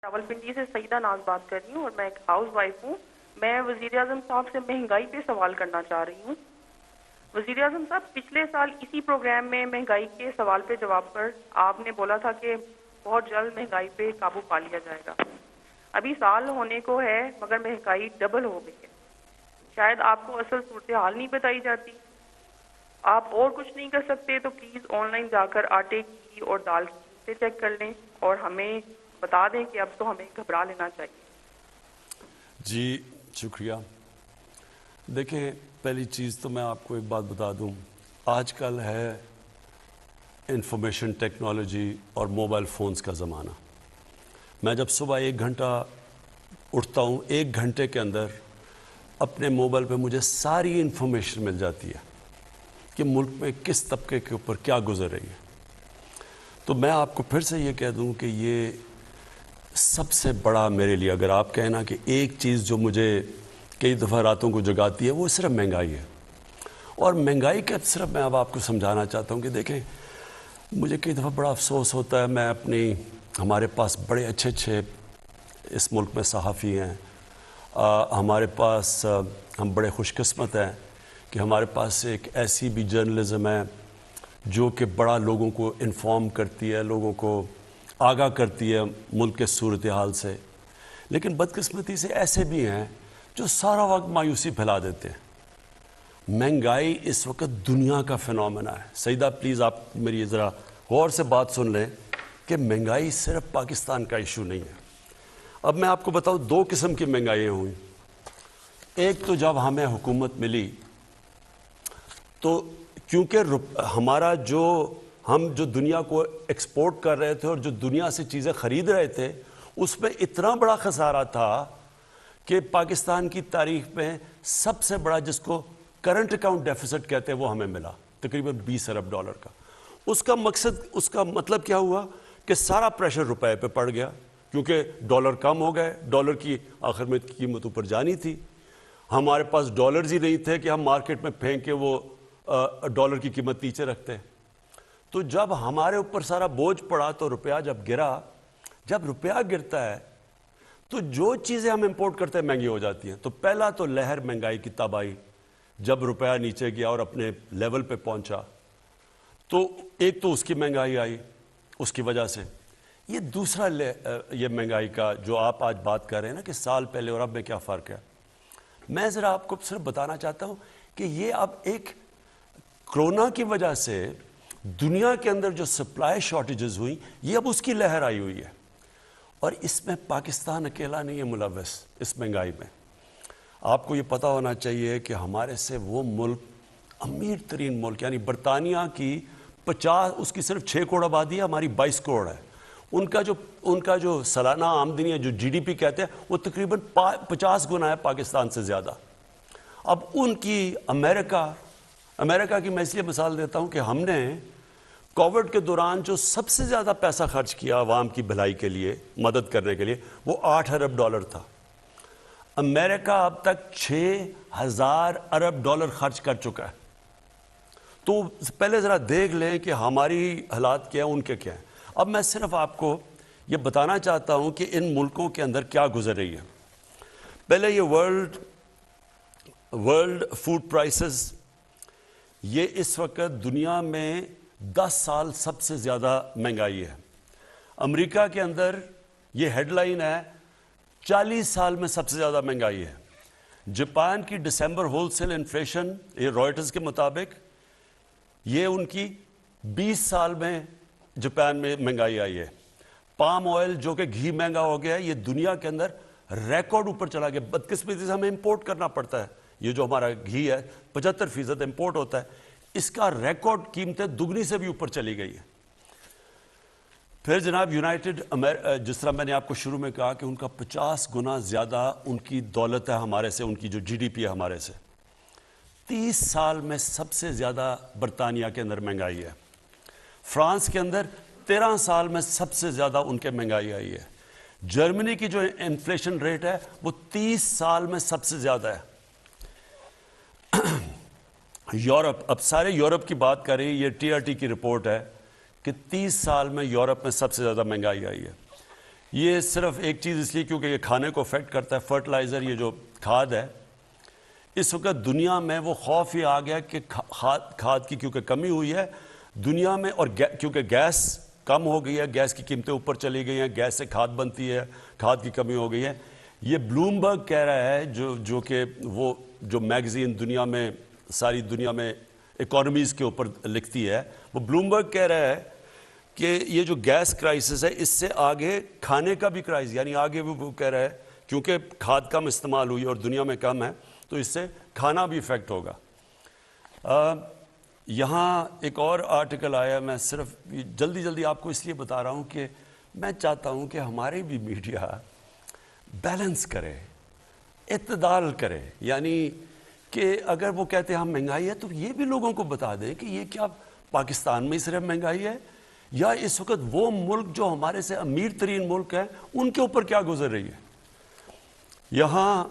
راولپنڈی سے سعیدہ ناز بات کر رہی ہوں اور میں ایک ہاؤس وائف ہوں. میں وزیر اعظم صاحب سے مہنگائی پہ سوال کرنا چاہ رہی ہوں. وزیر اعظم صاحب، پچھلے سال اسی پروگرام میں مہنگائی کے سوال پہ جواب پر آپ نے بولا تھا کہ بہت جلد مہنگائی پہ قابو پا لیا جائے گا. ابھی سال ہونے کو ہے مگر مہنگائی ڈبل ہو گئی ہے. شاید آپ کو اصل صورتحال نہیں بتائی جاتی. آپ اور کچھ نہیں کر سکتے تو پلیز آن لائن جا کر آٹے کی اور دال کی قیمتیں چیک کر لیں اور ہمیں بتا دیں کہ اب تو ہمیں گھبرا لینا چاہیے. جی شکریہ. دیکھیں، پہلی چیز تو میں آپ کو ایک بات بتا دوں. آج کل ہے انفارمیشن ٹیکنالوجی اور موبائل فونز کا زمانہ. میں جب صبح 1 گھنٹہ اٹھتا ہوں، 1 گھنٹے کے اندر اپنے موبائل پہ مجھے ساری انفارمیشن مل جاتی ہے کہ ملک میں کس طبقے کے اوپر کیا گزر رہی ہے. تو میں آپ کو پھر سے یہ کہہ دوں کہ یہ سب سے بڑا میرے لیے، اگر آپ کہیں نا کہ ایک چیز جو مجھے کئی دفعہ راتوں کو جگاتی ہے، وہ صرف مہنگائی ہے. اور مہنگائی کا صرف میں اب آپ کو سمجھانا چاہتا ہوں کہ دیکھیں، مجھے کئی دفعہ بڑا افسوس ہوتا ہے. میں ہمارے پاس بڑے اچھے اس ملک میں صحافی ہیں. ہمارے پاس ہم بڑے خوش قسمت ہیں کہ ہمارے پاس ایک ایسی بھی جرنلزم ہے جو کہ بڑا لوگوں کو انفارم کرتی ہے، لوگوں کو آگاہ کرتی ہے ملک کے صورتحال سے. لیکن بدقسمتی سے ایسے بھی ہیں جو سارا وقت مایوسی پھیلا دیتے ہیں. مہنگائی اس وقت دنیا کا فینومینا ہے. سعیدہ پلیز آپ میری ذرا غور سے بات سن لیں کہ مہنگائی صرف پاکستان کا ایشو نہیں ہے. اب میں آپ کو بتاؤں 2 قسم کی مہنگائیاں ہوئیں. ایک تو جب ہمیں حکومت ملی تو کیونکہ ہم جو دنیا کو ایکسپورٹ کر رہے تھے اور جو دنیا سے چیزیں خرید رہے تھے، اس میں اتنا بڑا خسارہ تھا کہ پاکستان کی تاریخ میں سب سے بڑا، جس کو کرنٹ اکاؤنٹ ڈیفیسٹ کہتے ہیں، وہ ہمیں ملا تقریباً $20 ارب کا. اس کا مطلب کیا ہوا کہ سارا پریشر روپے پہ پڑ گیا کیونکہ ڈالر کم ہو گئے. ڈالر کی آخر میں قیمت اوپر جانی تھی. ہمارے پاس ڈالرز ہی نہیں تھے کہ ہم مارکیٹ میں پھینک کے وہ ڈالر کی قیمت نیچے رکھتے. تو جب ہمارے اوپر سارا بوجھ پڑا تو روپیہ جب گرا، جب روپیہ گرتا ہے تو جو چیزیں ہم امپورٹ کرتے ہیں مہنگی ہو جاتی ہیں. تو پہلا تو لہر مہنگائی کی تب آئی جب روپیہ نیچے گیا اور اپنے لیول پہ پہنچا. تو ایک تو اس کی مہنگائی آئی اس کی وجہ سے. یہ دوسرا یہ مہنگائی کا جو آپ آج بات کر رہے ہیں نا کہ سال پہلے اور اب میں کیا فرق ہے، میں ذرا آپ کو صرف بتانا چاہتا ہوں کہ یہ اب ایک کرونا کی وجہ سے دنیا کے اندر جو سپلائی شارٹیجز ہوئی، یہ اب اس کی لہر آئی ہوئی ہے. اور اس میں پاکستان اکیلا نہیں ہے ملوث اس مہنگائی میں. آپ کو یہ پتہ ہونا چاہیے کہ ہمارے سے وہ ملک، امیر ترین ملک یعنی برطانیہ کی 50، اس کی صرف 6 کروڑ آبادی ہے، ہماری 22 کروڑ ہے. ان کا جو سالانہ آمدنی ہے، جو GDP کہتے ہیں، وہ تقریباً 50 گنا ہے پاکستان سے زیادہ. اب ان کی امریکہ کی میں اس لیے مثال دیتا ہوں کہ ہم نے کووڈ کے دوران جو سب سے زیادہ پیسہ خرچ کیا عوام کی بھلائی کے لیے، مدد کرنے کے لیے، وہ $8 ارب تھا. امریکہ اب تک $6,000 ارب خرچ کر چکا ہے. تو پہلے ذرا دیکھ لیں کہ ہماری حالات کیا ہیں، ان کے کیا ہیں. اب میں صرف آپ کو یہ بتانا چاہتا ہوں کہ ان ملکوں کے اندر کیا گزر رہی ہے. پہلے یہ ورلڈ فوڈ پرائسز، یہ اس وقت دنیا میں 10 سال سب سے زیادہ مہنگائی ہے. امریکہ کے اندر یہ ہیڈ لائن ہے 40 سال میں سب سے زیادہ مہنگائی ہے. جاپان کی دسمبر ہول سیل انفلیشن، یہ رائٹرز کے مطابق، یہ ان کی 20 سال میں جاپان میں مہنگائی آئی ہے. پام آئل جو کہ گھی مہنگا ہو گیا ہے، یہ دنیا کے اندر ریکارڈ اوپر چلا گیا. بدقسمتی سے ہمیں امپورٹ کرنا پڑتا ہے. یہ جو ہمارا گھی ہے 75% امپورٹ ہوتا ہے. اس کا ریکارڈ قیمتیں دگنی سے بھی اوپر چلی گئی ہے. پھر جناب جس طرح میں نے آپ کو شروع میں کہا کہ ان کا 50 گنا زیادہ ان کی دولت ہے ہمارے سے، ان کی جو GDP ہے ہمارے سے. 30 سال میں سب سے زیادہ برطانیہ کے اندر مہنگائی ہے. فرانس کے اندر 13 سال میں سب سے زیادہ ان کے مہنگائی آئی ہے. جرمنی کی جو انفلیشن ریٹ ہے وہ 30 سال میں سب سے زیادہ ہے. یورپ، اب سارے یورپ کی بات کریں، یہ TRT کی رپورٹ ہے کہ 30 سال میں یورپ میں سب سے زیادہ مہنگائی آئی ہے. یہ صرف ایک چیز اس لیے کیونکہ یہ کھانے کو افیکٹ کرتا ہے، فرٹیلائزر، یہ جو کھاد ہے، اس وقت دنیا میں وہ خوف یہ آ گیا کہ کھاد کی کیونکہ کمی ہوئی ہے دنیا میں، اور کیونکہ گیس کم ہو گئی ہے، گیس کی قیمتیں اوپر چلی گئی ہیں، گیس سے کھاد بنتی ہے، کھاد کی کمی ہو گئی ہے. یہ بلومبرگ کہہ رہا ہے جو کہ وہ جو میگزین دنیا میں ساری دنیا میں اکانومیز کے اوپر لکھتی ہے، وہ بلومبرگ کہہ رہا ہے کہ یہ جو گیس کرائسس ہے اس سے آگے کھانے کا بھی کرائسس، یعنی آگے وہ کہہ رہا ہے کیونکہ کھاد کم استعمال ہوئی اور دنیا میں کم ہے تو اس سے کھانا بھی افیکٹ ہوگا. یہاں ایک اور آرٹیکل آیا، میں صرف جلدی آپ کو اس لیے بتا رہا ہوں کہ میں چاہتا ہوں کہ ہمارے بھی میڈیا بیلنس کرے، اعتدال کرے، یعنی کہ اگر وہ کہتے ہیں ہم مہنگائی ہے تو یہ بھی لوگوں کو بتا دیں کہ یہ کیا پاکستان میں صرف مہنگائی ہے یا اس وقت وہ ملک جو ہمارے سے امیر ترین ملک ہے ان کے اوپر کیا گزر رہی ہے. یہاں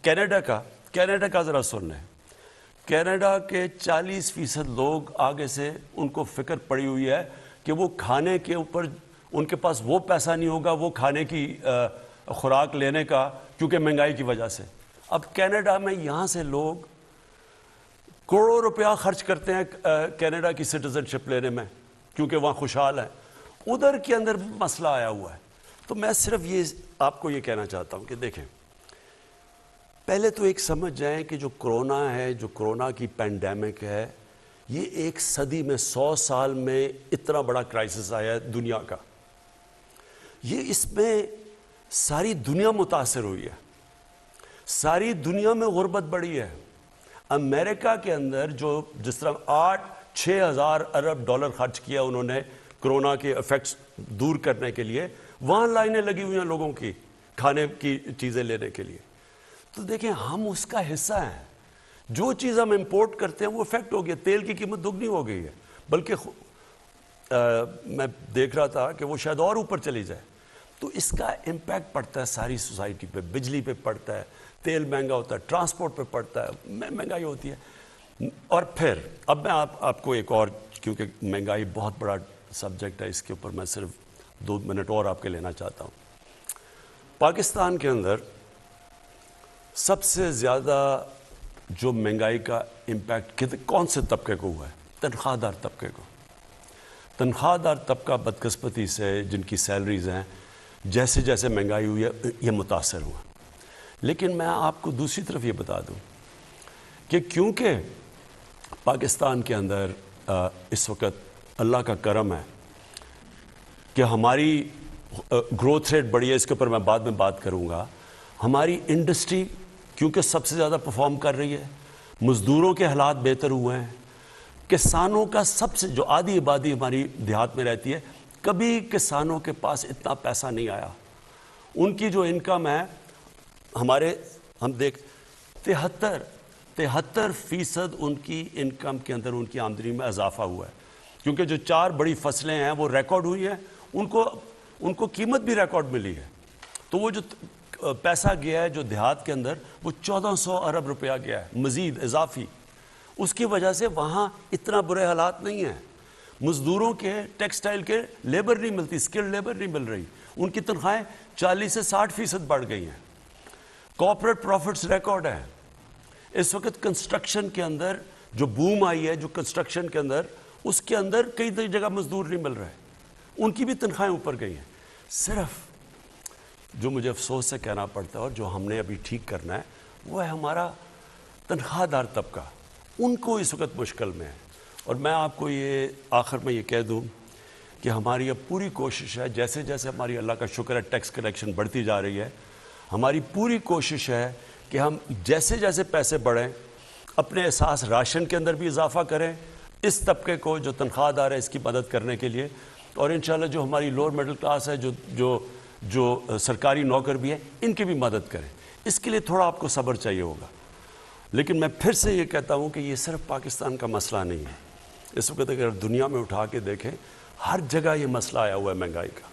کینیڈا کا ذرا سن لیں. کینیڈا کے 40% لوگ آگے سے ان کو فکر پڑی ہوئی ہے کہ وہ کھانے کے اوپر ان کے پاس وہ پیسہ نہیں ہوگا وہ کھانے کی خوراک لینے کا، کیونکہ مہنگائی کی وجہ سے. اب کینیڈا میں یہاں سے لوگ کروڑوں روپیہ خرچ کرتے ہیں کینیڈا کی سٹیزن شپ لینے میں کیونکہ وہاں خوشحال ہیں. ادھر کے اندر مسئلہ آیا ہوا ہے. تو میں صرف یہ آپ کو یہ کہنا چاہتا ہوں کہ دیکھیں، پہلے تو ایک سمجھ جائیں کہ جو کرونا ہے، جو کرونا کی پینڈیمک ہے، یہ ایک صدی میں 100 سال میں اتنا بڑا کرائسس آیا ہے دنیا کا. یہ اس میں ساری دنیا متاثر ہوئی ہے، ساری دنیا میں غربت بڑھی ہے. امریکہ کے اندر جو جس طرح 6 ہزار ارب ڈالر خرچ کیا انہوں نے کرونا کے ایفیکٹس دور کرنے کے لیے، وہاں لائنیں لگی ہوئی ہیں لوگوں کی کھانے کی چیزیں لینے کے لیے. تو دیکھیں ہم اس کا حصہ ہیں. جو چیز ہم امپورٹ کرتے ہیں وہ افیکٹ ہو گیا. تیل کی قیمت دگنی ہو گئی ہے، بلکہ میں دیکھ رہا تھا کہ وہ شاید اور اوپر چلی جائے. تو اس کا امپیکٹ پڑتا ہے ساری سوسائٹی پہ. بجلی پہ پڑتا ہے، تیل مہنگا ہوتا ہے، ٹرانسپورٹ پہ پڑتا ہے، مہنگائی ہوتی ہے. اور پھر اب میں آپ کو ایک اور، کیونکہ مہنگائی بہت بڑا سبجیکٹ ہے، اس کے اوپر میں صرف 2 منٹ اور آپ کے لینا چاہتا ہوں. پاکستان کے اندر سب سے زیادہ جو مہنگائی کا امپیکٹ کون سے طبقے کو ہوا ہے؟ تنخواہ دار طبقے کو. تنخواہ دار طبقہ بدقسمتی سے جن کی سیلریز ہیں، جیسے جیسے مہنگائی ہوئی ہے یہ متاثر ہوا. لیکن میں آپ کو دوسری طرف یہ بتا دوں کہ کیونکہ پاکستان کے اندر اس وقت اللہ کا کرم ہے کہ ہماری گروتھ ریٹ بڑھی ہے، اس کے اوپر میں بعد میں بات کروں گا. ہماری انڈسٹری کیونکہ سب سے زیادہ پرفارم کر رہی ہے، مزدوروں کے حالات بہتر ہوئے ہیں، کسانوں کا سب سے جو آدھی آبادی ہماری دیہات میں رہتی ہے، کبھی کسانوں کے پاس اتنا پیسہ نہیں آیا. ان کی جو انکم ہے ہم دیکھ 73% ان کی انکم کے اندر ان کی آمدنی میں اضافہ ہوا ہے. کیونکہ جو 4 بڑی فصلیں ہیں وہ ریکارڈ ہوئی ہیں، ان کو قیمت بھی ریکارڈ ملی ہے. تو وہ جو پیسہ گیا ہے جو دیہات کے اندر وہ 1400 ارب روپیہ گیا ہے مزید اضافی. اس کی وجہ سے وہاں اتنا برے حالات نہیں ہیں. مزدوروں کے ٹیکسٹائل کے لیبر نہیں ملتی، اسکلڈ لیبر نہیں مل رہی. ان کی تنخواہیں 40 سے 60% بڑھ گئی ہیں. کارپوریٹ پروفٹس ریکارڈ ہیں. اس وقت کنسٹرکشن کے اندر جو بوم آئی ہے، جو کنسٹرکشن کے اندر، اس کے اندر کئی جگہ مزدور نہیں مل رہے، ان کی بھی تنخواہیں اوپر گئی ہیں. صرف جو مجھے افسوس سے کہنا پڑتا ہے اور جو ہم نے ابھی ٹھیک کرنا ہے وہ ہے ہمارا تنخواہ دار طبقہ. ان کو اس وقت مشکل میں ہے. اور میں آپ کو یہ آخر میں یہ کہہ دوں کہ ہماری اب پوری کوشش ہے، جیسے جیسے ہماری اللہ کا شکر ہے ٹیکس کلیکشن بڑھتی جا رہی ہے، ہماری پوری کوشش ہے کہ ہم جیسے جیسے پیسے بڑھیں اپنے احساس راشن کے اندر بھی اضافہ کریں اس طبقے کو جو تنخواہ دار ہے اس کی مدد کرنے کے لیے. اور انشاءاللہ جو ہماری لوور مڈل کلاس ہے، جو سرکاری نوکر بھی ہیں، ان کی بھی مدد کریں. اس کے لیے تھوڑا آپ کو صبر چاہیے ہوگا. لیکن میں پھر سے یہ کہتا ہوں کہ یہ صرف پاکستان کا مسئلہ نہیں ہے. اس وقت اگر دنیا میں اٹھا کے دیکھیں ہر جگہ یہ مسئلہ آیا ہوا ہے مہنگائی کا.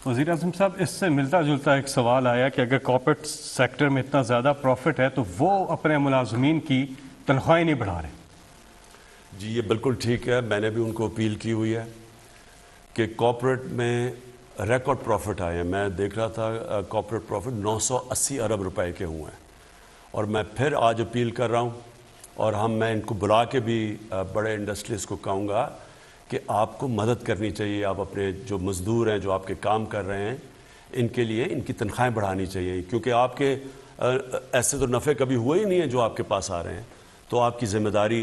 وزیر اعظم صاحب، اس سے ملتا جلتا ایک سوال آیا کہ اگر کارپوریٹ سیکٹر میں اتنا زیادہ پروفٹ ہے تو وہ اپنے ملازمین کی تنخواہیں نہیں بڑھا رہے. جی یہ بالکل ٹھیک ہے. میں نے بھی ان کو اپیل کی ہوئی ہے کہ کارپوریٹ میں ریکارڈ پروفٹ آئے ہیں. میں دیکھ رہا تھا کارپوریٹ پروفٹ 980 ارب روپے کے ہوئے ہیں. اور میں پھر آج اپیل کر رہا ہوں اور میں ان کو بلا کے بھی بڑے انڈسٹریز کو کہوں گا کہ آپ کو مدد کرنی چاہیے. آپ اپنے جو مزدور ہیں جو آپ کے کام کر رہے ہیں ان کے لیے ان کی تنخواہیں بڑھانی چاہیے, کیونکہ آپ کے ایسے تو نفع کبھی ہوئے ہی نہیں ہیں جو آپ کے پاس آ رہے ہیں. تو آپ کی ذمہ داری